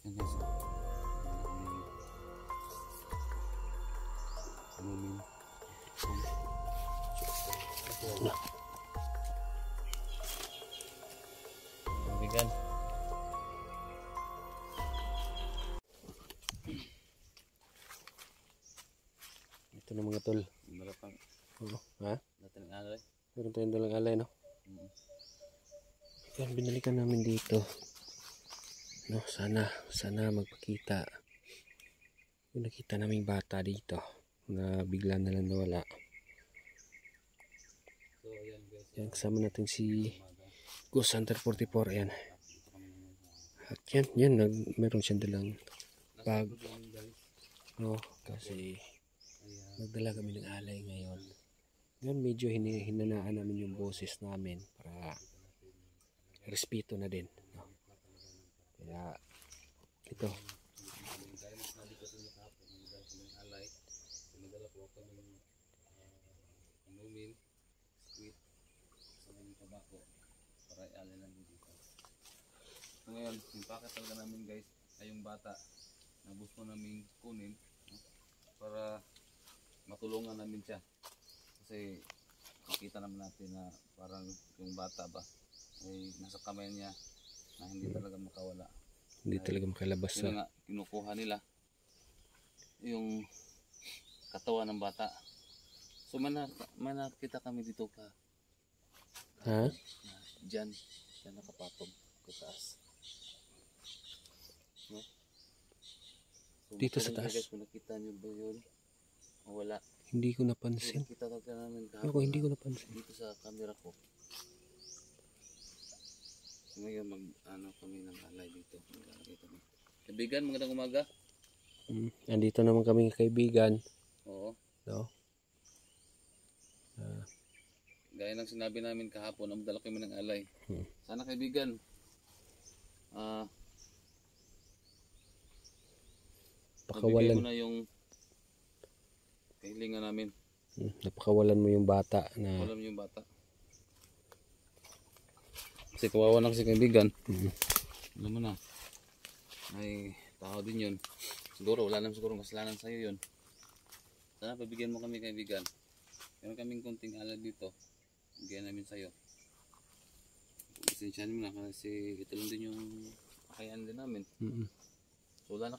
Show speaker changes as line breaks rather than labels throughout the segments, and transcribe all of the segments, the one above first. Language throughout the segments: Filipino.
Yan guys. Inumin. Bigan.
Ito na mga tol.
Malapang.
Oo. Ha?
Natin ang alay.
Meron tayong dalang alay, no? Yan, binalikan namin dito. No, sana magpakita. Yung nakita naming bata dito na bigla na lang nawala.
So ayan guys.
Yan, kasama natin si Ghost Hunter 44. Yan. At yan, meron siyang dalang bag. No, kasi nagdala kami ng alay ngayon. Yan, medyo hinanaan namin yung boses namin para respeto na din. No? Kaya ito.
So ngayon, yung packet talaga namin guys ay yung bata na gusto namin kunin, no? Para matulungan namin siya. Kasi nakita naman natin na parang yung bata ba ay nasa kamay niya na hindi talaga makawala.
Hindi talaga makalabas sa...
Nga, kinukuha nila yung katawan ng bata. So may nakita kami dito ka.
Ha?
Diyan nakapatong sa taas. No? So,
dito sa taas?
guys, kung nakita nyo ba yun? O wala?
Hindi ko napansin.
Nakita talaga namin kahapon.
Ako hindi ko napansin.
Dito sa camera ko. Ngayon kami ng alay dito. Maglalagay kami. Kaibigan, magandang umaga.
Andito naman kami kaibigan.
Oo.
No?
Gaya ng sinabi namin kahapon, magdala kami ng alay. Sana kaibigan,
pakawalan
mo na yung kahilingan namin.
Napakawalan mo yung bata na...
Walang yung bata. Kasi kawawa na kasi kaibigan. Alam mo na. Ay, tao din yun. Siguro, wala naman siguro kasalanan sa'yo yun. Sana pabigyan mo kami kaibigan. Meron kaming konting alay dito. Bigyan namin sa'yo. Pasensyahan mo na kasi ito lang din yung kakayanan din namin. So wala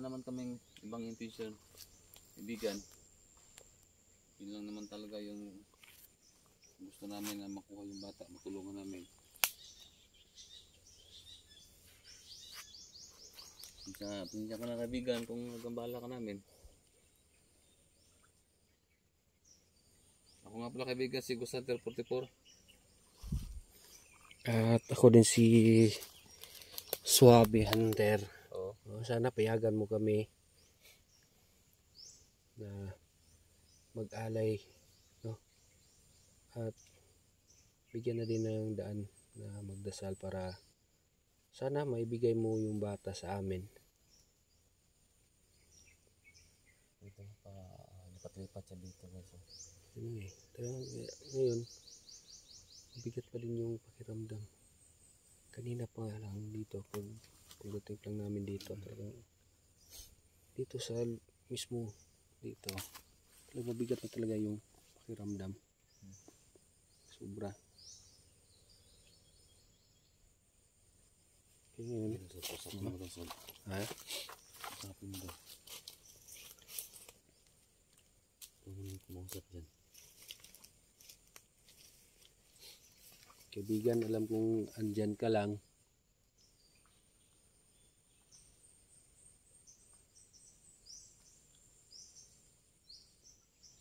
naman kaming ibang intention. Kaibigan. Yun lang naman talaga yung gusto namin na makuha yung bata, matulungan namin. Pinja ka na kaibigan kung nagambala ka namin. Ako nga pala kaibigan si Ghost Hunter 44.
At ako din si Suave Hunter.
Oo.
Sana payagan mo kami na mag-alay, no? At bigyan na din ng daan na magdasal para sana maibigay mo yung bata sa amin.
Dito pa lipat-lipat siya dito guys.
Ngayon bigat pa din yung pakiramdam. Kanina pa lang dito pagdating lang namin dito, dito sa mismo dito talagang mabigat na talaga yung pakiramdam. Sobra. Okay, ngayon ha?
Usapin mo. Kumausap dyan.
Kaibigan, alam kong andyan ka lang.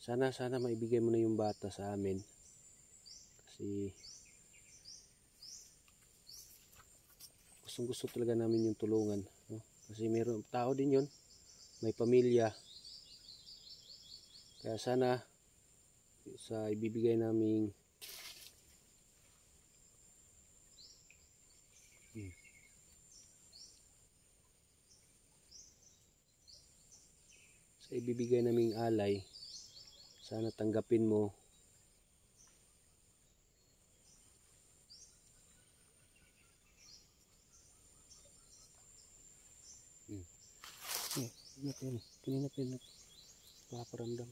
Sana maibigay mo na yung bata sa amin. Kasi gusto talaga namin yung tulungan, no? Kasi mayroong tao din yun, may pamilya. Kaya sana sa ibibigay naming alay, sana tanggapin mo. natin. Kanina paparamdam.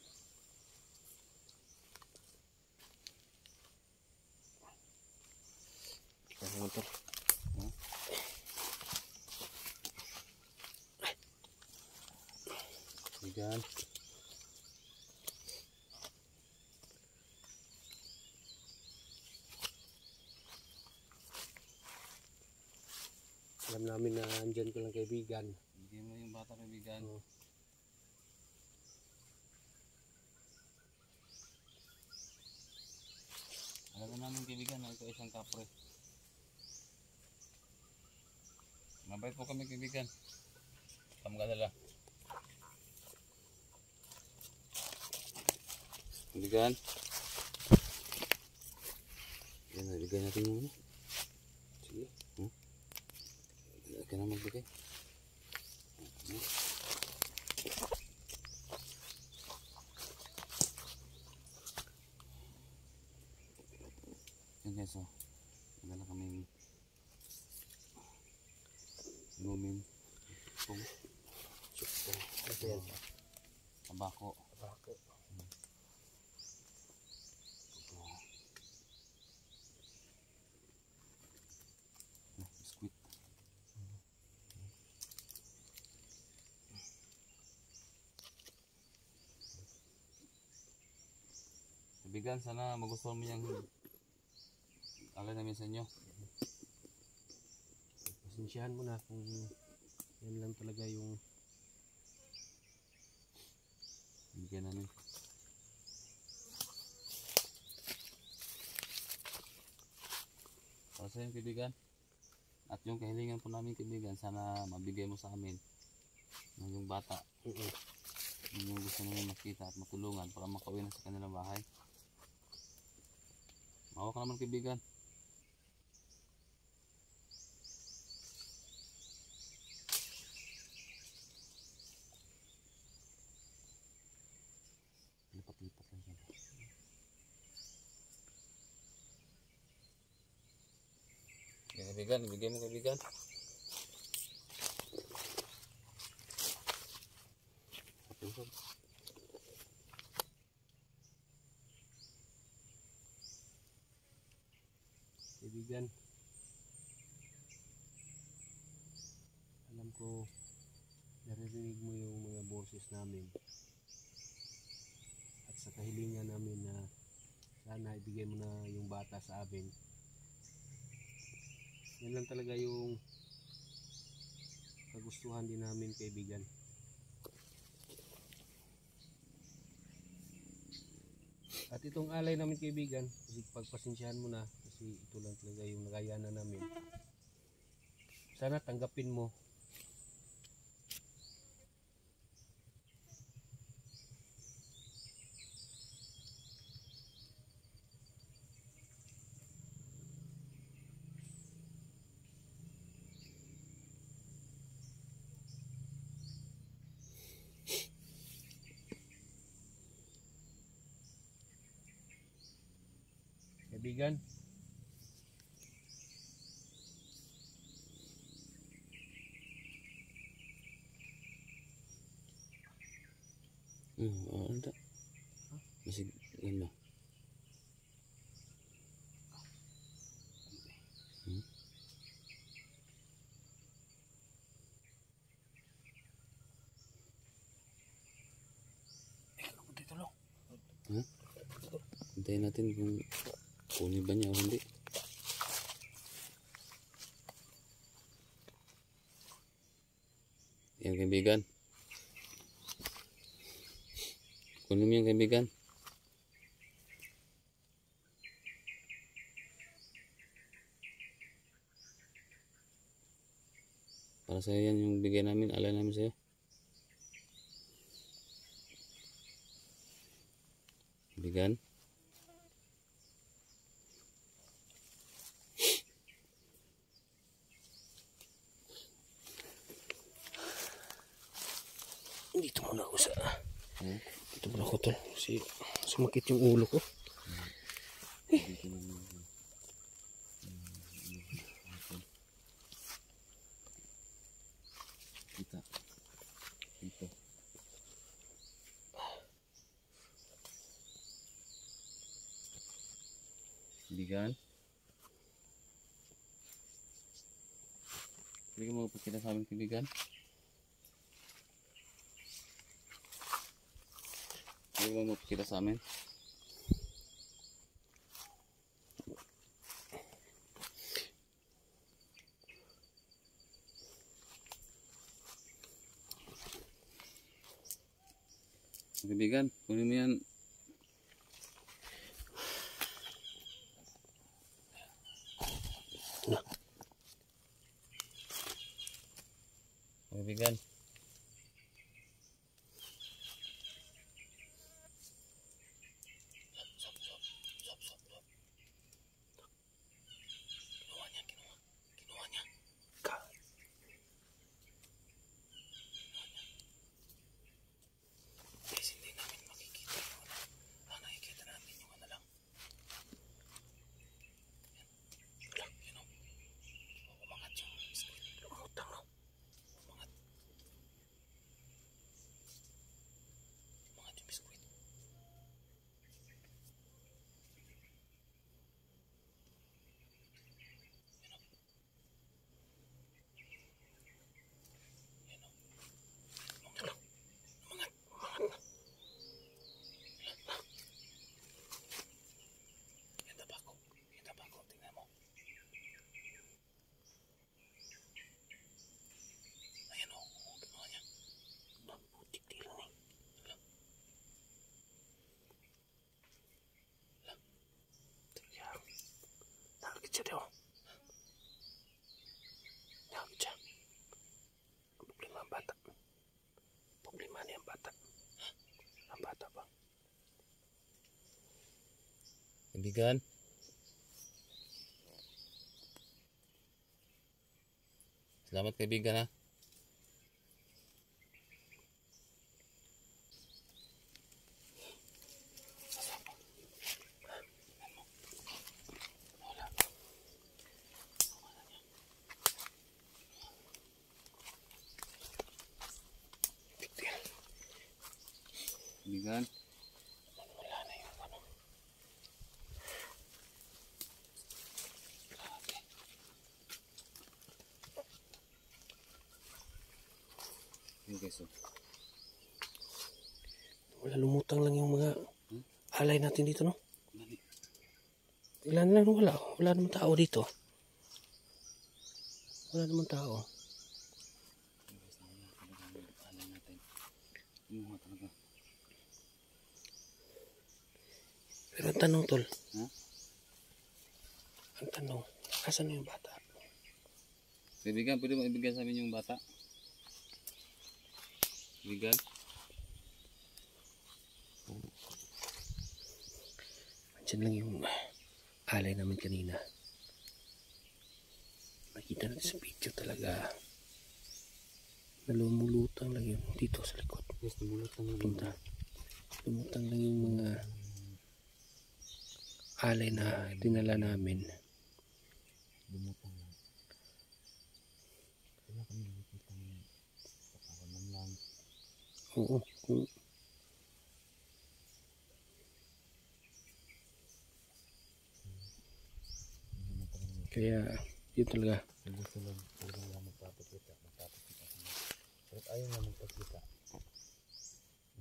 Kaya naman ito.
Bigan.
Alam namin na andyan ko lang kaibigan.
Bigyan mo yung bata kaibigan.
Oo.
Alam namin kaibigan na ito ay isang kapre. Mabait po kami kaibigan. Kamgalala. Kaibigan. Yan, nabigay natin yung ano. Sige. Hindi ka na magbigay. Yan guys, oh. Magala kami lumin. Pong.
Ito yan.
Tabako.
Tabako.
Biskuit. Kaibigan, sana magustuhan mo yung alay namin sa inyo.
Pasensyahan mo na kung yan lang talaga yung
Bigyan namin. Para sa inyo kaibigan. At yung kahilingan po namin kaibigan, sana mabigay mo sa amin ng yung bata. Yung gusto namin makita at matulungan para makauwi na sa kanilang bahay. Mawa ka naman kaibigan. Lipat-lipat lang siya. Okay, kaibigan, ibigay mo kaibigan.
kaibigan. Alam ko naririnig mo yung mga boses namin. At sa kahilingan namin na sana ibigay mo na yung bata sa amin. Yan lang talaga yung kagustuhan din namin kaibigan. At itong alay namin kaibigan, kasi pagpasensyahan mo na kasi ito lang talaga yung nakayanan namin. Sana tanggapin mo. Kaibigan,
Ano ito? Masig, ano? Hintayin natin kung kunin ba niya o hindi. Yan kaibigan. Kunin mo yung kaibigan. Para sa'yo yan yung bigay namin, alay namin sa'yo. Kaibigan.
dito muna ako sa dito muna ako tol kasi sumakit yung ulo ko.
Kita. Dito. Kaibigan. Bigyan mo pagkita sa amin, kaibigan. Bigyan mo pagkita sa amin. Kaibigan, kunin mo yan. Kaibigan. Problema niya ang bata. Ang bata ba? Kaibigan. Salamat kaibigan ha. Kaibigan. Wala na yung ano. Yun guys, oh. Wala, lumutang lang yung mga alay natin dito, no? Ilan lang, wala. Wala naman tao dito. Wala naman tao. Alay natin. Yung mga talaga. Pero ang tanong, tol. Ha? Ang tanong, asan yung bata? Kaibigan, pwede mo ibigay sa amin yung bata? Kaibigan? Andiyan lang yung alay namin kanina. Nakita natin sa video talaga. Nalumulutang lang yun dito sa likod. Yes, lumutang lang yung mga alay na dinala namin. Lumutang lang. Wala kami nakikita ng katawan lang. Oo. Kaya yun talaga. Gusto lang talaga magpapakita. Pero ayaw na magpakita.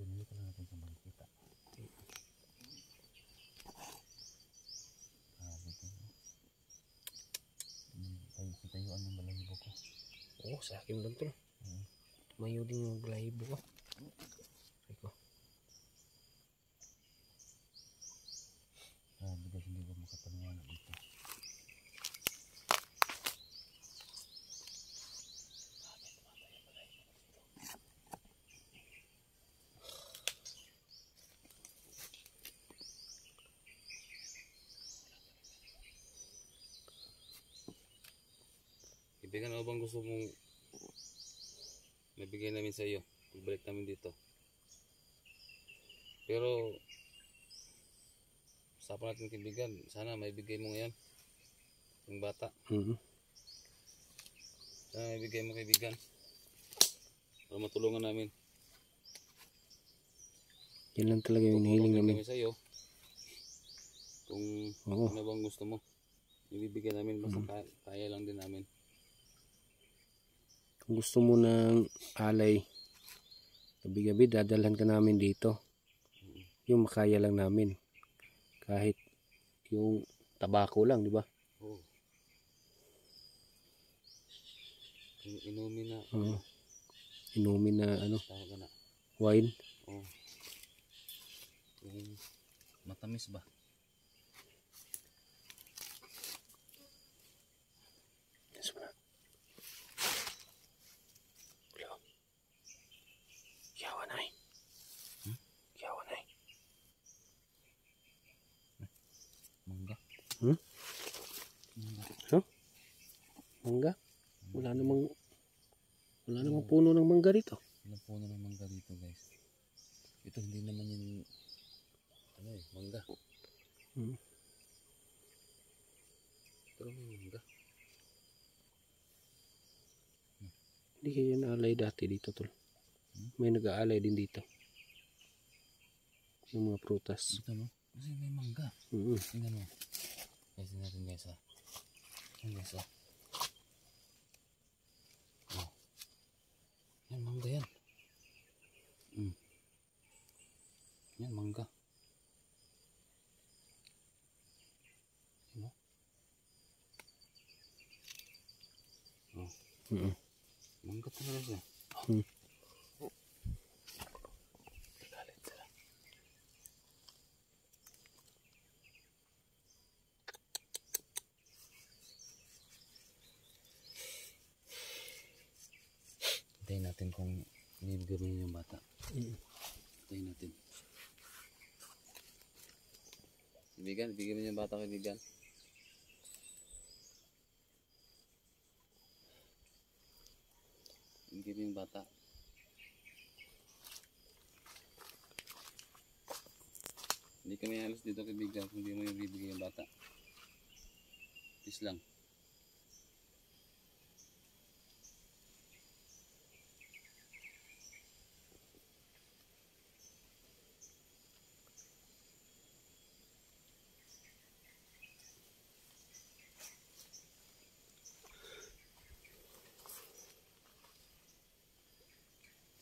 Yun ka na natin sa magkita. Tayuan ng balahibo ko. Oo, sa akin lang to. Mayo din yung balahibo ko. Iko. Bigas hindi ko makapaniwala dito. Kaibigan, ano bang gusto mong mabigay namin sa iyo? Pagbalik namin dito. Pero usapan natin kaibigan, sana maibigay mo ngayon yung bata. Sana maibigay mo kaibigan para matulungan namin. Yan lang talaga yung hinihiling namin sa iyo. Kung
Oo.
ano bang gusto mo, ibibigay namin. Basta kaya lang din namin.
Kung gusto mo ng alay, gabi-gabi dadalhan ka namin dito. Yung makaya lang namin. Kahit yung tabako lang, di ba?
Oo. Inumin na.
Oo. Inumin na ano,
Tawag ka na.
wine.
Oo. Yung matamis ba?
Yes, wala. Hello. Yawan ay. Yawan ay.
Mangga.
Ano? Mangga? Wala namang puno ng mangga rito.
Ilang puno ng mangga dito, guys. Ito hindi naman yung ano eh, mangga. Pero may mangga.
Hindi kaya naalay dati dito, tol. May nag-aalay din dito. Yung mga prutas.
Ito no? Kasi may mangga. Tingnan mo. Guys, tingnan natin guys ha. Ayan guys ha. Oh. Yan, mangga yan. Yan, mangga. Yan o. Oh. Mangga talaga siya. Galit sila. Hintayin natin kung ibibigay mo yung bata. Hintayin natin. Ibigan, ibigay mo yung bata kay Bigan. Ibigay mo yung bata. Hindi kami alas dito kay Bigan kung hindi mo yung bibigay yung bata. Peace lang.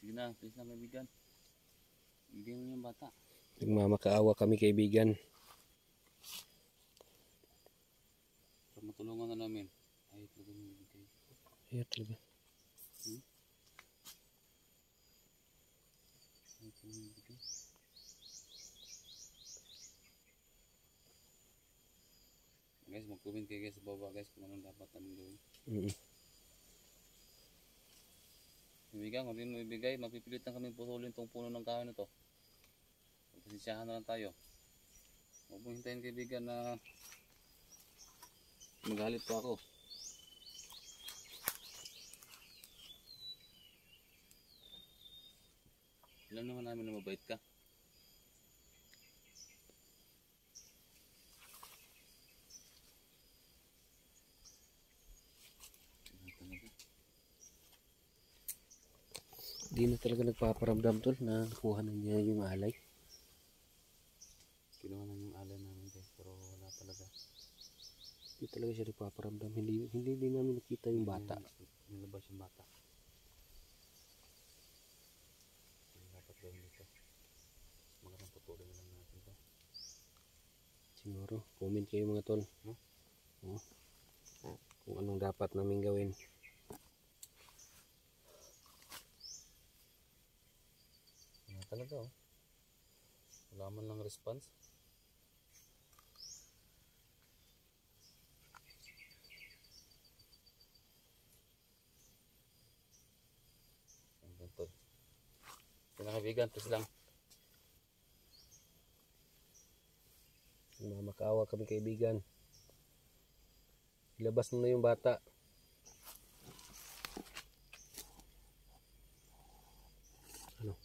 Sige na, please na kaibigan. Bigyan mo yung bata.
Nagmamakaawa kami kaibigan.
Para matulungan na namin. Ayot na kami bigay.
Ayun talaga.
Ayot na kami bigay. Guys, mag-comment kayo guys sa baba guys kung anong dapat namin gawin. Ibigan, kung hindi mo ibigay, mapipilitan kami putulin itong puno ng kahoy na to. Pasensyahan na lang tayo. Huwag mo hintayin kaibigan na magalit pa ako. Alam naman namin na mabait ka.
Di na talaga nagpaparamdam, tol, na nakuha na niya yung alay.
Kinuha na yung alay namin guys, pero wala talaga.
Hindi talaga siya nagpaparamdam. Hindi din namin nakita yung bata.
Nilabas yung bata. Hindi dapat gawin dito. Magandang putulin na lang natin to.
Siguro, comment kayo mga tol. Kung anong dapat namin gawin.
Talaga oh. Wala man lang response. Ang ganito. Pinakabigan, tapos lang.
Nagmamakaawa kami kaibigan. Ilabas mo na yung bata. Ano?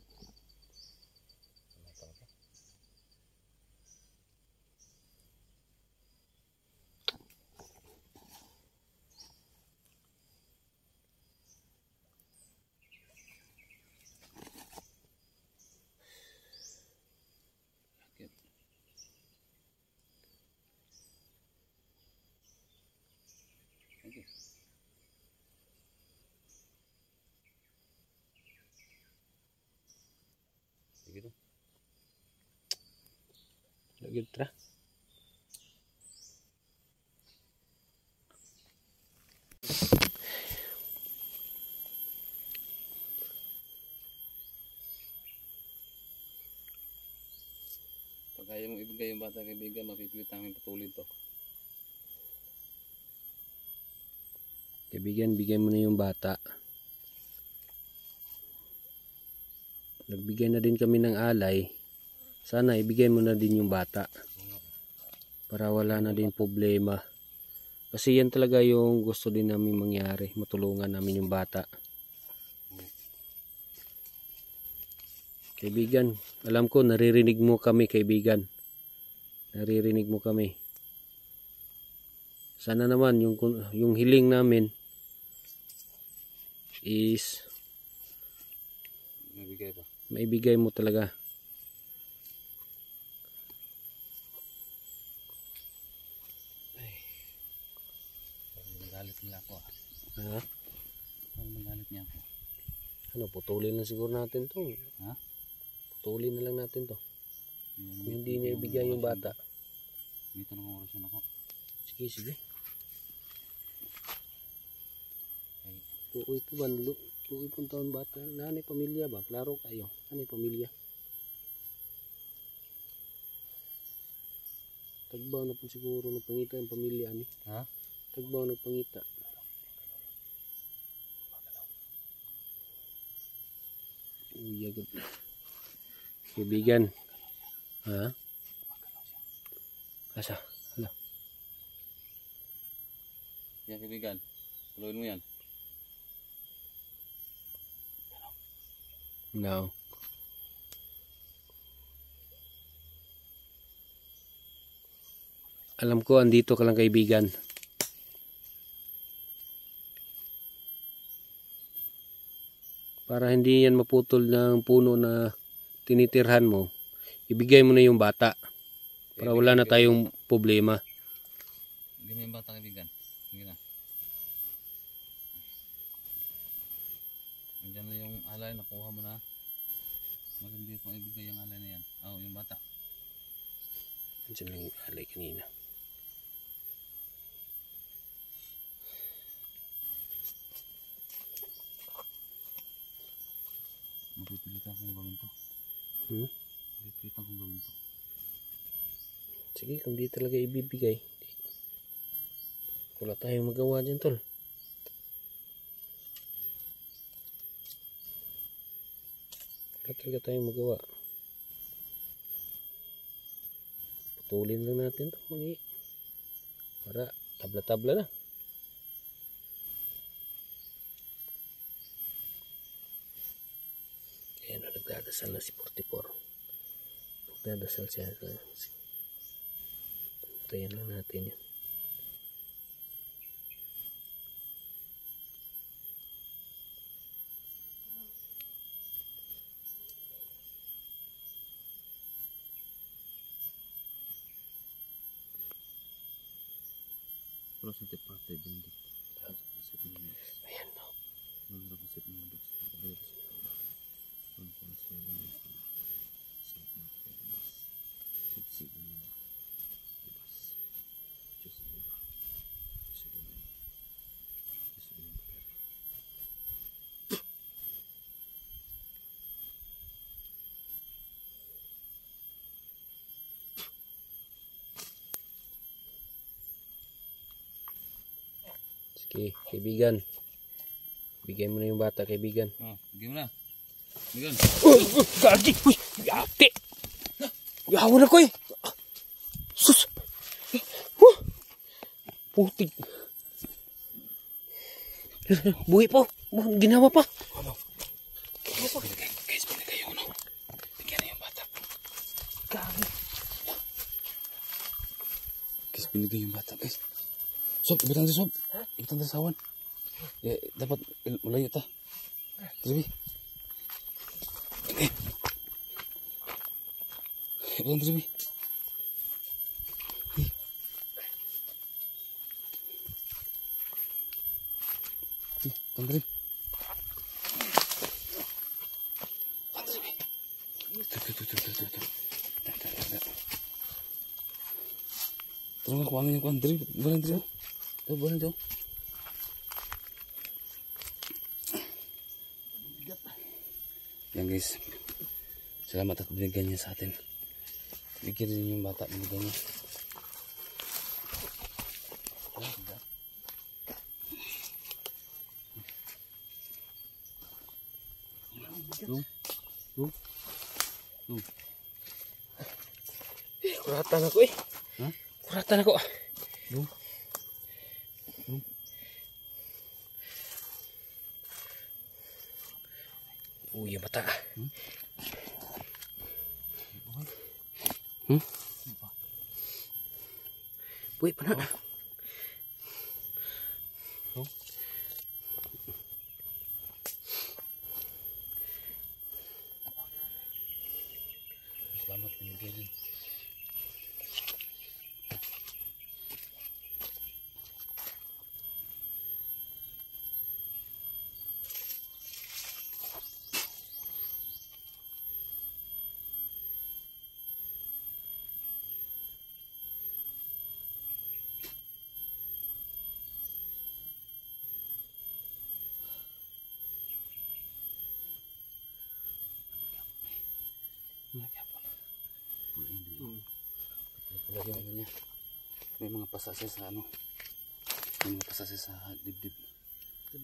Agad tra.
Pag ayaw mong ibigay yung bata kaibigan, mapipilit namin putulin to.
Kaibigan, bigay mo na yung bata. Nagbigay na din kami ng alay. Sana ibigay mo na din yung bata. Para wala na din problema. Kasi yan talaga yung gusto din namin mangyari. Matulungan namin yung bata. Kaibigan, alam ko naririnig mo kami kaibigan. Naririnig mo kami. Sana naman yung hiling namin is maibigay mo talaga.
Magalit niya ako.
Ha?
Magalit niya ako.
Ano, putulin na siguro natin to.
Ha?
Putulin na lang natin to. Kung hindi niya ibigay yung bata.
Dito na kong orasyon ako.
Sige, sige. Tukoy ito ba? Tukoy pong taon bata. Nanay pamilya ba? Klaro kayo. Nanay pamilya. Tagbaw na po siguro ng pangita yung pamilya ani.
Ha?
Tagbaw ng pangita. Uy, agad. Kaibigan. Ha? Asa? Hala.
Yan kaibigan. Tuloyin mo yan.
No. Alam ko andito ka lang kaibigan. Para hindi yan maputol ng puno na tinitirhan mo, ibigay mo na yung bata. Para wala na tayong problema.
Hindi mo yung bata kaibigan. Sige na. Nandiyan na yung alay, nakuha mo na. Maganda pang ibigay yung alay na yan. Yung bata.
Nandiyan lang yung alay kanina.
Mapipilitan kong gawin to. Mapipilitan kong gawin to.
Sige, kung di talaga ibibigay, wala tayong magawa dyan tol. Wala talaga tayong magawa. Putulin lang natin to. Para tabla-tabla na. Ayan na, nagdadasal na si 44. Nagdadasal siya. Tayan lang natin yan.
Terus nanti partai bendik.
Ayan no. Sige, kaibigan. Bigay mo na yung bata, kaibigan.
Bigyan mo na. Bigyan.
Gagi! Uy! Yate! Yawa na ko eh! Sus! Putik! Buhay po! Ginawa pa!
Guys, binigay yung ano. Bigyan na yung bata.
Gagi!
Guys, binigay yung bata, guys. Sob, ibutang sa sob. Ibutang sa sawan. Dapat malayo ta. Sabi. Ibutang sabi. Tandri. Tandri. Ano kuha niyo kuan diri, balik diri. Tuh balik daw. Yan guys. Salamat at binigyan niya sa atin. Bigyan din yung bata, binigyan niya.
Kuratan ako eh.
Ha?
Kuratan ako. Uy, yung bata. Uy, pana.
Salamat binigyan niya. Lagi ang niya. May mga pasa siya sa ano. May mga pasa siya sa dibdib. May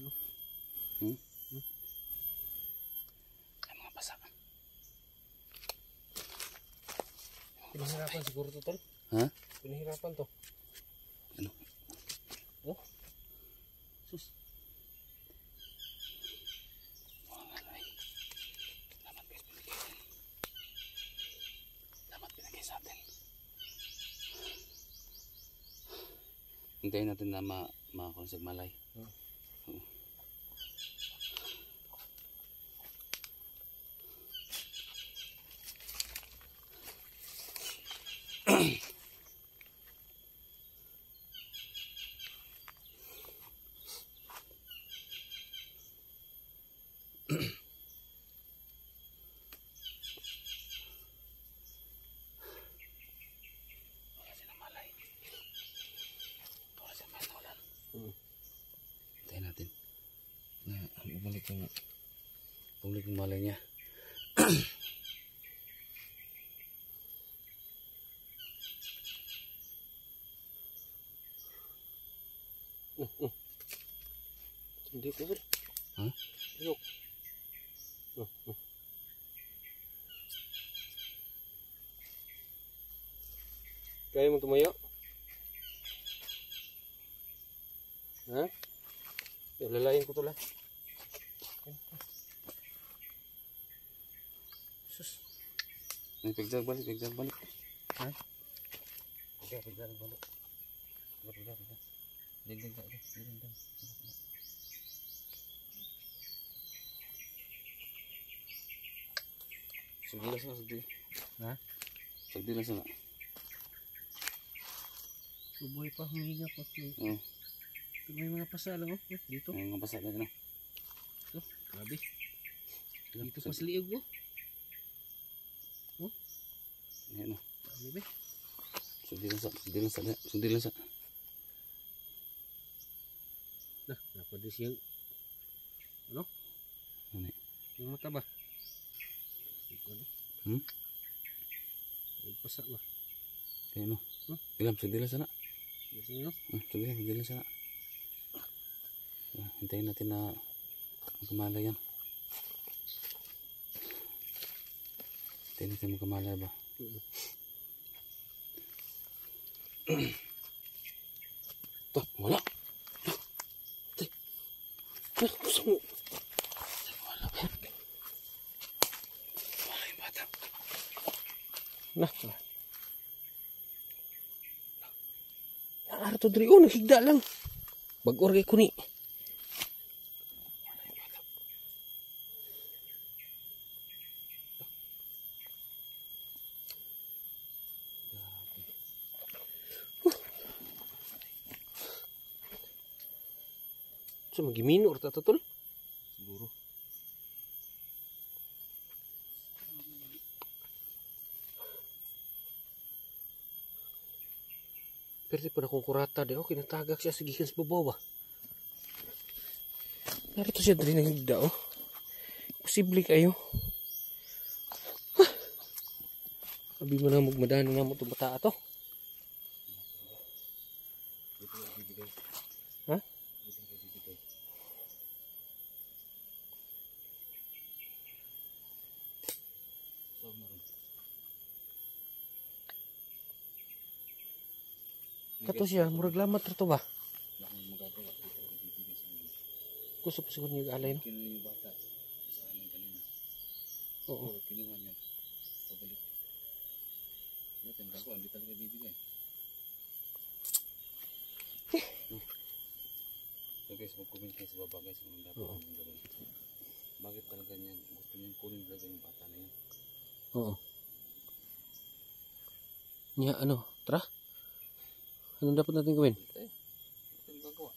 mga pasa.
Pinahirapan siguro to, tol.
Ha?
Pinahirapan to.
Ano?
Oh. Sus.
Salamat guys, binigay. Salamat binigay sa atin. Hintayin natin na makakonsag malay. Wala silang malay. Wala silang malay na ulan. Hintayin natin na bumalik yung malay niya.
Hindi ko, tol.
Ha?
Yok. Kaya mo tumayo? Ha? Lalayin ko to lang. Sus.
Pigdag balik, pigdag balik.
Ha?
Pigdag balik. Pigdag. Digdag. Sagdi lang sana, sagdi.
Ha?
Sagdi lang sana.
Subuhay pa, humihinga pa.
Oo.
May mga pasa lang, oh. Dito.
May mga basa na gano'n.
Ito, grabe. Dito pa sa liog, oh.
Ayan o.
Ano ba?
Sagdi lang sa.
Nah, napadi siyang ano?
Ano?
Yung mata ba?
Hmm?
Pasa ba?
Ayan o. Ilam, sagdi lang sana.
Sino?
Sagdi lang sana. Hintayin natin na magkamalay yan. Hintayin natin magkamalay ba? Ito, wala.
Gusto mo?
Wala ba? Wala yung bata.
Nah. Naarto diri, oh, nahigda lang. Bag-or kay kuni.
Wala yung bata.
So, magimino or tatatol?
Siguro.
Pero di pa na kong kurata di. Oh, kinatagak siya. Sige sa babaw ba? Narito siya dali ng higda oh. Posible kayo. Sabi mo na magmadaan na mo itong bata to. Ha? Kato siya, murag lamat rito ba? Gusto pa siguro niya alay no?
Kinuha yung bata sa amin kanina.
Oo.
Oo, kinuha niya. Pabalik. Tanda ko, hindi talaga bibigay. So guys, mag-comment kayo sa baba guys kung dapat ang gawin. Bakit talaga niyan? Gusto niyang kunin talaga yung bata na yan.
Oo. Niya ano, tara? Anong dapat natin gawin?
Ito yung gagawa.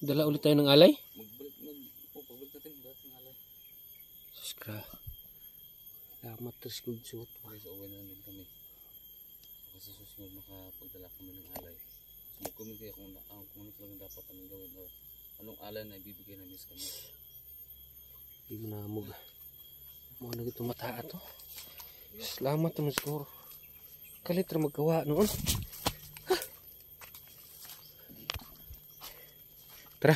Dala ulit tayo ng alay?
Pabalik natin dating alay.
Suskra. Salamat tres good suot.
Guys, uwi na lang din kami. Kasi susunod makapagdala kami ng alay. So mag-comment kayo kung ano talagang dapat namin gawin or anong alay na ibibigay namin sa kanya.
Hindi mo na mug. Mga na ito mataa to. Salamat naman siguro. Kalit na maggawa noon. Tara.